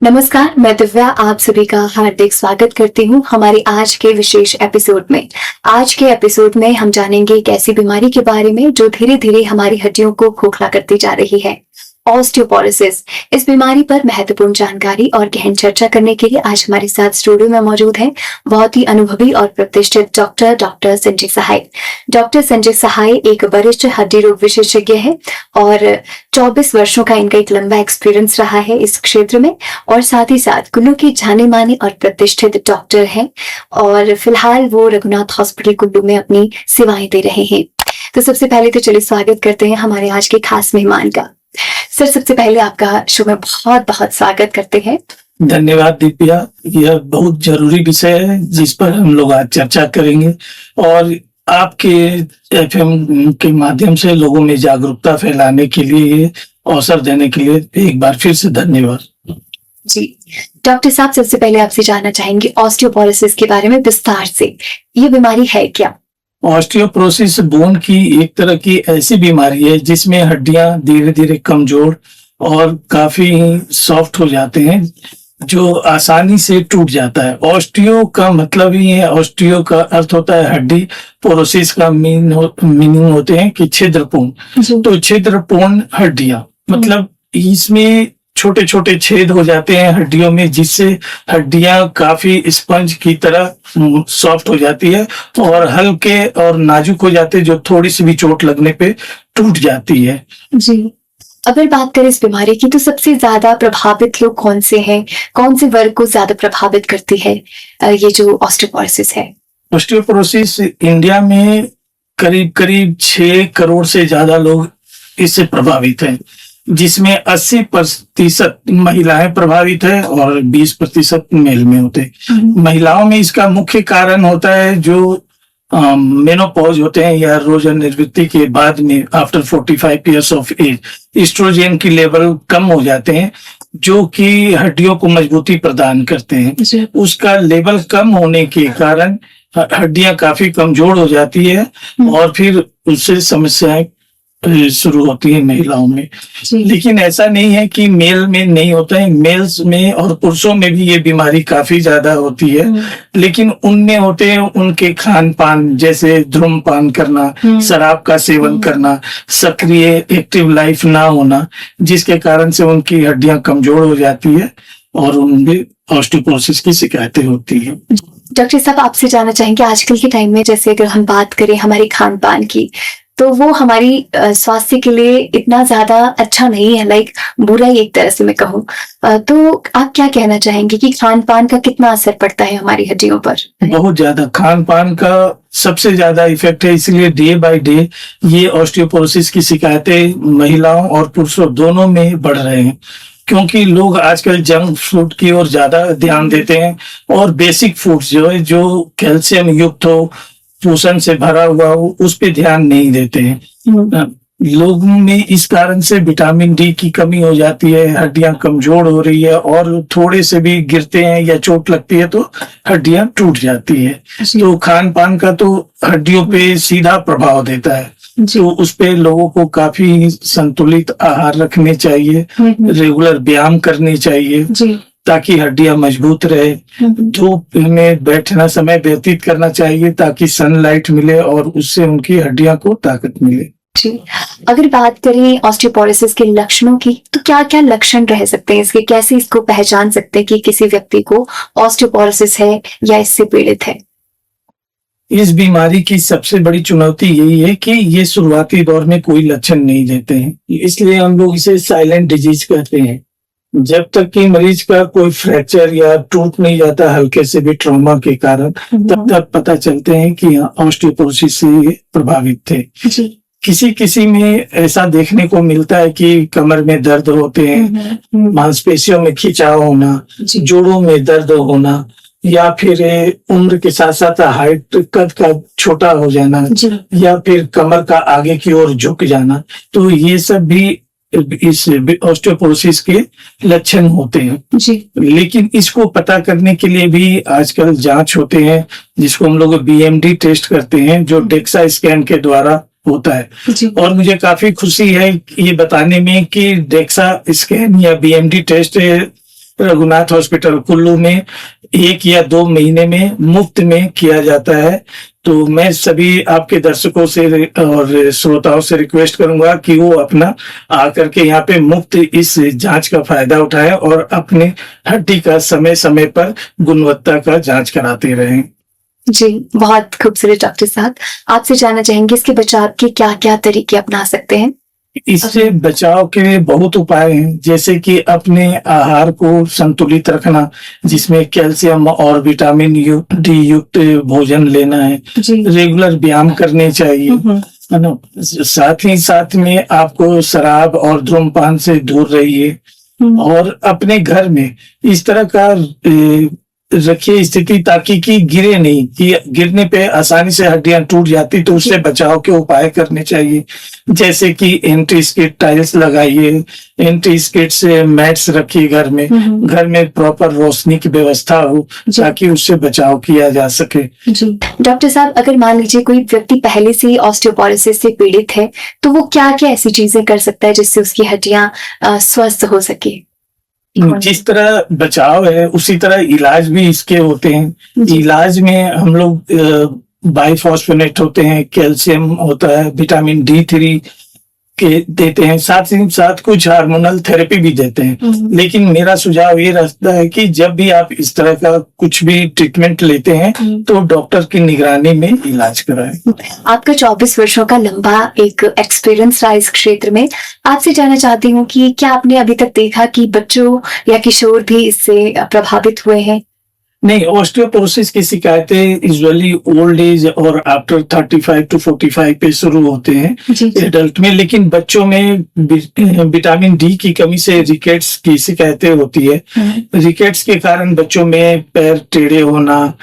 नमस्कार, मैं दिव्या आप सभी का हार्दिक स्वागत करती हूँ हमारे आज के विशेष एपिसोड में। आज के एपिसोड में हम जानेंगे एक ऐसी बीमारी के बारे में जो धीरे धीरे हमारी हड्डियों को खोखला करती जा रही है, ऑस्टियोपोरोसिस। इस बीमारी पर महत्वपूर्ण जानकारी और गहन चर्चा करने के लिए आज हमारे साथ स्टूडियो में मौजूद है बहुत ही अनुभवी और प्रतिष्ठित डॉक्टर संजय सहाय। डॉक्टर संजय सहाय एक वरिष्ठ हड्डी रोग विशेषज्ञ है और 24 वर्षों का इनका एक लंबा एक्सपीरियंस रहा है इस क्षेत्र में, और साथ ही साथ कुल्लू की जाने माने और प्रतिष्ठित डॉक्टर हैं और फिलहाल वो रघुनाथ हॉस्पिटल कुल्लू में अपनी सेवाएं दे रहे हैं। तो सबसे पहले तो चलिए स्वागत करते हैं हमारे आज के खास मेहमान का। सर, सबसे पहले आपका शो में बहुत बहुत स्वागत करते हैं। धन्यवाद दिव्या, यह बहुत जरूरी विषय है जिस पर हम लोग आज चर्चा करेंगे और आपके एफएम के माध्यम से लोगों में जागरूकता फैलाने के लिए अवसर देने के लिए एक बार फिर से धन्यवाद। जी डॉक्टर साहब, सबसे पहले आपसे जानना चाहेंगे ऑस्टियोपोरोसिस के बारे में विस्तार से, ये बीमारी है क्या? ऑस्टियोपोरोसिस बोन की एक तरह की ऐसी बीमारी है जिसमें हड्डियां धीरे धीरे कमजोर और काफी सॉफ्ट हो जाते हैं, जो आसानी से टूट जाता है। ऑस्टियो का मतलब ही है, ऑस्टियो का अर्थ होता है हड्डी, पोरोसिस का मीनिंग होते हैं कि छिद्रपूर्ण। तो छिद्रपूर्ण हड्डियां मतलब इसमें छोटे छोटे छेद हो जाते हैं हड्डियों में, जिससे हड्डियां काफी स्पंज की तरह सॉफ्ट हो जाती है और हल्के और नाजुक हो जाते हैं, जो थोड़ी सी भी चोट लगने पे टूट जाती है। जी, अगर बात करें इस बीमारी की तो सबसे ज्यादा प्रभावित लोग कौन से हैं? कौन से वर्ग को ज्यादा प्रभावित करती है ये जो ऑस्टियोपोरोसिस है? ऑस्टियोपोरोसिस इंडिया में करीब करीब 6 करोड़ से ज्यादा लोग इससे प्रभावित हैं, जिसमें 80% महिलाएं प्रभावित है और 20% मेल में होते हैं। महिलाओं में इसका मुख्य कारण होता है जो मेनोपॉज होते हैं या रोजन निर्वृत्ति के बाद में after 45 years of age estrogen की लेवल कम हो जाते हैं, जो कि हड्डियों को मजबूती प्रदान करते हैं। उसका लेवल कम होने के कारण हड्डियां काफी कमजोर हो जाती है और फिर उससे समस्याएं शुरू होती है महिलाओं में। लेकिन ऐसा नहीं है कि मेल में नहीं होता है, मेल्स में और पुरुषों में भी ये बीमारी काफी ज्यादा होती है। लेकिन उनमें होते हैं उनके खान पान, जैसे धूम्रपान करना, शराब का सेवन करना, सक्रिय एक्टिव लाइफ ना होना, जिसके कारण से उनकी हड्डियां कमजोर हो जाती है और उनमें ऑस्टियोपोरोसिस की शिकायतें होती है। डॉक्टर साहब, आपसे जानना चाहेंगे आजकल के टाइम में जैसे अगर हम बात करें हमारे खान पान की, तो वो हमारी स्वास्थ्य के लिए इतना ज्यादा अच्छा नहीं है, लाइक बुरा ही एक तरह से मैं कहूँ। तो आप क्या कहना चाहेंगे कि खान पान का कितना असर पड़ता है हमारी हड्डियों पर? बहुत ज्यादा खान पान का सबसे ज्यादा इफेक्ट है, इसलिए डे बाय डे ये ऑस्टियोपोरोसिस की शिकायतें महिलाओं और पुरुषों दोनों में बढ़ रहे हैं, क्योंकि लोग आजकल जंक फूड की ओर ज्यादा ध्यान देते हैं और बेसिक फूड्स जो है, जो कैल्शियम युक्त हो, पोषण से भरा हुआ हो, उस पे ध्यान नहीं देते हैं। लोगों में इस कारण से विटामिन डी की कमी हो जाती है, हड्डियां कमजोर हो रही है और थोड़े से भी गिरते हैं या चोट लगती है तो हड्डियां टूट जाती है। तो खान पान का तो हड्डियों पे सीधा प्रभाव देता है, तो उस पे लोगों को काफी संतुलित आहार रखने चाहिए, रेगुलर व्यायाम करने चाहिए ताकि हड्डियां मजबूत रहे। धूप में बैठना, समय व्यतीत करना चाहिए ताकि सनलाइट मिले और उससे उनकी हड्डियां को ताकत मिले। जी, अगर बात करें ऑस्टियोपोरोसिस के लक्षणों की, तो क्या क्या लक्षण रह सकते हैं इसके? कैसे इसको पहचान सकते हैं कि किसी व्यक्ति को ऑस्टियोपोरोसिस है या इससे पीड़ित है? इस बीमारी की सबसे बड़ी चुनौती यही है कि ये शुरुआती दौर में कोई लक्षण नहीं देते हैं, इसलिए हम लोग इसे साइलेंट डिजीज कहते हैं। जब तक कि मरीज का कोई फ्रैक्चर या टूट नहीं जाता हल्के से भी ट्रॉमा के कारण, तब तक पता चलते हैं कि ऑस्टियोपोरोसिस से प्रभावित थे। किसी किसी में ऐसा देखने को मिलता है कि कमर में दर्द होते हैं, मांसपेशियों में खिंचाव होना, जोड़ों में दर्द होना, या फिर उम्र के साथ साथ हाइट कद का छोटा हो जाना, या फिर कमर का आगे की ओर झुक जाना, तो ये सब भी इस ऑस्टियोपोरोसिस के लक्षण होते हैं। लेकिन इसको पता करने के लिए भी आजकल जांच होते हैं, जिसको हम लोग बीएमडी टेस्ट करते हैं, जो डेक्सा स्कैन के द्वारा होता है। और मुझे काफी खुशी है ये बताने में कि डेक्सा स्कैन या BMD test Raghunath hospital Kullu में 1 या 2 महीने में मुफ्त में किया जाता है। तो मैं सभी आपके दर्शकों से और श्रोताओं से रिक्वेस्ट करूंगा कि वो अपना आकर के यहाँ पे मुफ्त इस जांच का फायदा उठाएं और अपने हड्डी का समय समय पर गुणवत्ता का जांच कराते रहें। जी, बहुत खूबसूरत डॉक्टर साहब। आपसे जानना चाहेंगे इसके बचाव के क्या क्या तरीके अपना सकते हैं? इससे बचाव के लिए बहुत उपाय हैं, जैसे कि अपने आहार को संतुलित रखना, जिसमें कैल्शियम और विटामिन डी युक्त भोजन लेना है। जी। रेगुलर व्यायाम करने चाहिए, है ना। साथ ही साथ में आपको शराब और धूम्रपान से दूर रहिए और अपने घर में इस तरह का रखिए स्थिति ताकि कि गिरे नहीं, कि गिरने पे आसानी से हड्डियां टूट जाती, तो उससे बचाव के उपाय करने चाहिए, जैसे कि एंटी स्किड टाइल्स लगाइए, एंटी स्किड से मैट्स रखिए घर में प्रॉपर रोशनी की व्यवस्था हो ताकि उससे बचाव किया जा सके। जी डॉक्टर साहब, अगर मान लीजिए कोई व्यक्ति पहले से ही ऑस्टियोपोरोसिस से पीड़ित है, तो वो क्या क्या ऐसी चीजें कर सकता है जिससे उसकी हड्डियां स्वस्थ हो सके? जिस तरह बचाव है उसी तरह इलाज भी इसके होते हैं। इलाज में हम लोग बाइफॉस्फोनेट होते हैं, कैल्शियम होता है, विटामिन D3 के देते हैं, साथ ही साथ कुछ हार्मोनल थेरेपी भी देते हैं। लेकिन मेरा सुझाव ये रहता है कि जब भी आप इस तरह का कुछ भी ट्रीटमेंट लेते हैं तो डॉक्टर की निगरानी में इलाज कराएं। आपका 24 वर्षों का लंबा एक एक्सपीरियंस रहा इस क्षेत्र में। आपसे जानना चाहती हूँ कि क्या आपने अभी तक देखा कि बच्चों या किशोर भी इससे प्रभावित हुए हैं? नहीं, ऑस्टियोपोरोसिस की शिकायतें यूजुअली ओल्ड एज और आफ्टर 35 to 45 पे शुरू होते हैं एडल्ट में, लेकिन बच्चों में विटामिन डी की कमी से रिकेट्स की शिकायतें होती है। रिकेट्स के कारण बच्चों में पैर टेढ़े होना,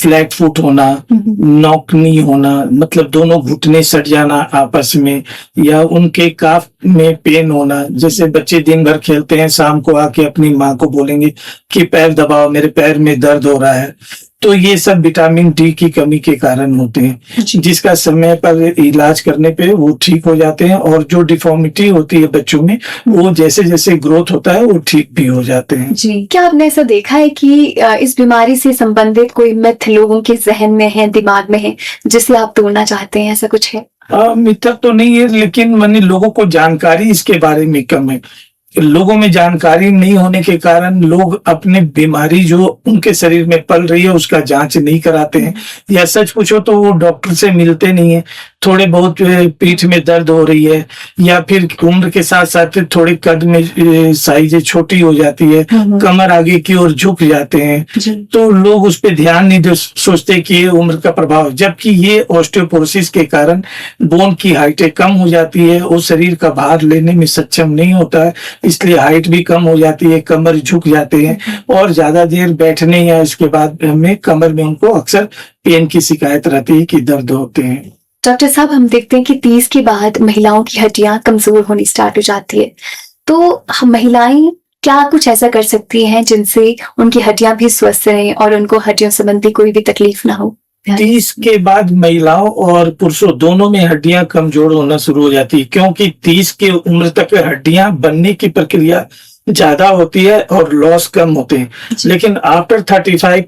फ्लैट फुट होना, नॉकनी होना, मतलब दोनों घुटने सट जाना आपस में, या उनके काफ में पेन होना। जैसे बच्चे दिन भर खेलते हैं, शाम को आके अपनी माँ को बोलेंगे कि पैर दबाओ, मेरे पैर में दर्द हो रहा है। तो ये सब विटामिन डी की कमी के कारण होते हैं, जिसका समय पर इलाज करने पे वो ठीक हो जाते हैं। और जो डिफॉर्मिटी होती है बच्चों में, वो जैसे जैसे ग्रोथ होता है वो ठीक भी हो जाते हैं। जी, क्या आपने ऐसा देखा है कि इस बीमारी से संबंधित कोई मिथ लोगों के जहन में है, दिमाग में है, जिसे आप तोड़ना चाहते हैं? ऐसा कुछ है? मिथ तो नहीं है, लेकिन मैंने लोगों को जानकारी इसके बारे में कम है। लोगों में जानकारी नहीं होने के कारण लोग अपने बीमारी जो उनके शरीर में पल रही है उसका जांच नहीं कराते हैं, या सच पूछो तो वो डॉक्टर से मिलते नहीं है। थोड़े बहुत पीठ में दर्द हो रही है, या फिर उम्र के साथ साथ थोड़ी कद में साइज छोटी हो जाती है, कमर आगे की ओर झुक जाते हैं, तो लोग उस पर ध्यान नहीं सोचते कि ये उम्र का प्रभाव। जबकि ये ऑस्टियोपोरोसिस के कारण बोन की हाइटें कम हो जाती है, वो शरीर का भार लेने में सक्षम नहीं होता है, इसलिए हाइट भी कम हो जाती है, कमर झुक जाते हैं, और ज्यादा देर बैठने या इसके बाद में कमर में उनको अक्सर पेन की शिकायत रहती है कि दर्द होते हैं। डॉक्टर साहब, हम देखते हैं कि 30 के बाद महिलाओं की हड्डियां कमजोर होनी स्टार्ट हो जाती है, तो हम महिलाएं क्या कुछ ऐसा कर सकती हैं जिनसे उनकी हड्डियां भी स्वस्थ रहें और उनको हड्डियों संबंधी कोई भी तकलीफ ना हो? 30 के बाद महिलाओं और पुरुषों दोनों में हड्डियां कमजोर होना शुरू हो जाती है, क्योंकि 30 की उम्र तक हड्डियां बनने की प्रक्रिया ज्यादा होती है और लॉस कम होते हैं। लेकिन आफ्टर 35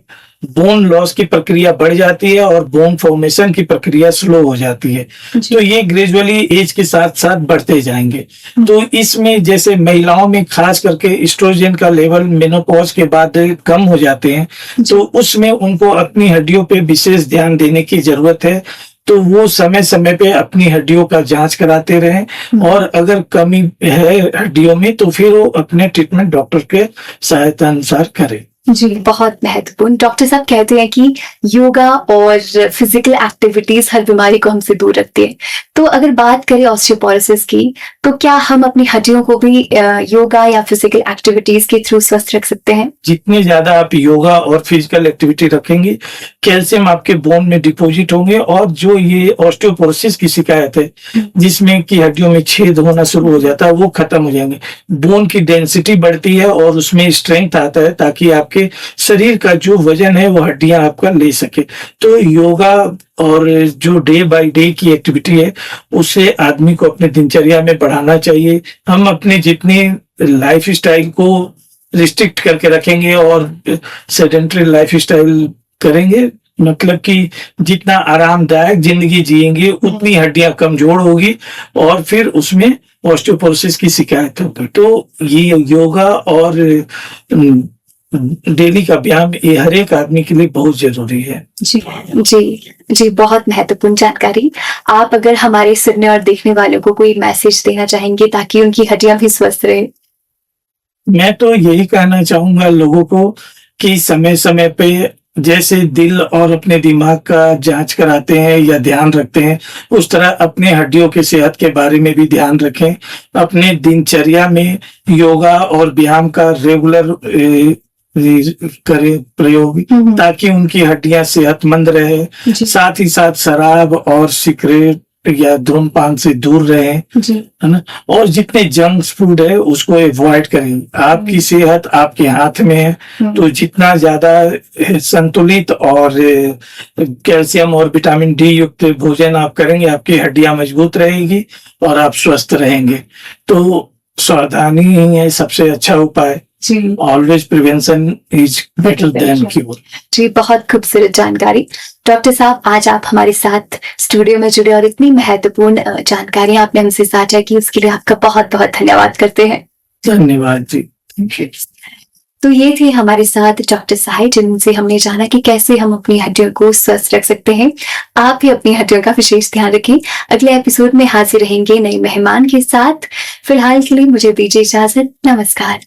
बोन लॉस की प्रक्रिया बढ़ जाती है और बोन फॉर्मेशन की प्रक्रिया स्लो हो जाती है। तो ये ग्रेजुअली एज के साथ साथ बढ़ते जाएंगे। तो इसमें जैसे महिलाओं में खास करके एस्ट्रोजन का लेवल मेनोपॉज के बाद कम हो जाते हैं, तो उसमें उनको अपनी हड्डियों पे विशेष ध्यान देने की जरूरत है। तो वो समय समय पे अपनी हड्डियों का जांच कराते रहें, और अगर कमी है हड्डियों में तो फिर वो अपने ट्रीटमेंट डॉक्टर के सहायता अनुसार करें। जी, बहुत महत्वपूर्ण। डॉक्टर साहब कहते हैं कि योगा और फिजिकल एक्टिविटीज हर बीमारी को हमसे दूर रखती है। तो अगर बात करें ऑस्टियोपोरोसिस की, तो क्या हम अपनी हड्डियों को भी योगा या फिजिकल एक्टिविटीज के थ्रू स्वस्थ रख सकते हैं? जितने ज्यादा आप योगा और फिजिकल एक्टिविटी रखेंगे, कैल्शियम आपके बोन में डिपॉजिट होंगे, और जो ये ऑस्टियोपोरोसिस की शिकायत है जिसमें कि हड्डियों में छेद होना शुरू हो जाता है, वो खत्म हो जाएंगे। बोन की डेंसिटी बढ़ती है और उसमें स्ट्रेंथ आता है, ताकि आपके शरीर का जो वजन है वो हड्डियां आपका ले सके। तो योगा और जो डे बाय डे की एक्टिविटी है उसे आदमी को अपने दिनचर्या में बढ़ाना चाहिए। हम अपने जितने लाइफ स्टाइल को रिस्ट्रिक्ट करके रखेंगे और सेडेंटरी लाइफ स्टाइल करेंगे, मतलब कि जितना आरामदायक जिंदगी जिएंगे उतनी हड्डियां कमजोर होगी और फिर उसमें ऑस्टियोपोरोसिस की शिकायत होगी। तो ये योगा और डेली का व्यायाम ये हर एक आदमी के लिए बहुत जरूरी है। जी जी जी, बहुत महत्वपूर्ण जानकारी। आप अगर हमारे सुनने और देखने वालों को कोई मैसेज देना चाहेंगे ताकि उनकी हड्डियां भी स्वस्थ रहे? मैं तो यही कहना चाहूंगा लोगों को कि समय समय पे जैसे दिल और अपने दिमाग का जांच कराते हैं या ध्यान रखते हैं, उस तरह अपने हड्डियों की सेहत के बारे में भी ध्यान रखें। अपने दिनचर्या में योगा और व्यायाम का रेगुलर करें प्रयोग, ताकि उनकी हड्डियां सेहतमंद रहे। साथ ही साथ शराब और सिगरेट या धूम्रपान से दूर रहें, है ना। और जितने जंक फूड है उसको अवॉइड करें। आपकी सेहत आपके हाथ में है, तो जितना ज्यादा संतुलित और कैल्शियम और विटामिन डी युक्त भोजन आप करेंगे, आपकी हड्डियां मजबूत रहेगी और आप स्वस्थ रहेंगे। तो सावधानी ही है सबसे अच्छा उपाय। Always prevention is better than cure. जी, बहुत खूबसूरत जानकारी। डॉक्टर साहब, आज आप हमारे साथ स्टूडियो में जुड़े और इतनी महत्वपूर्ण जानकारी आपने हमसे साझा की, उसके लिए आपका बहुत बहुत धन्यवाद करते हैं। धन्यवाद जी, थैंक यू। तो ये थे हमारे साथ डॉक्टर साहिब, जिनसे हमने जाना कि कैसे हम अपनी हड्डियों को स्वस्थ रख सकते हैं। आप भी अपनी हड्डियों का विशेष ध्यान रखें। अगले एपिसोड में हाजिर रहेंगे नए मेहमान के साथ। फिलहाल के लिए मुझे दीजिए इजाजत। नमस्कार।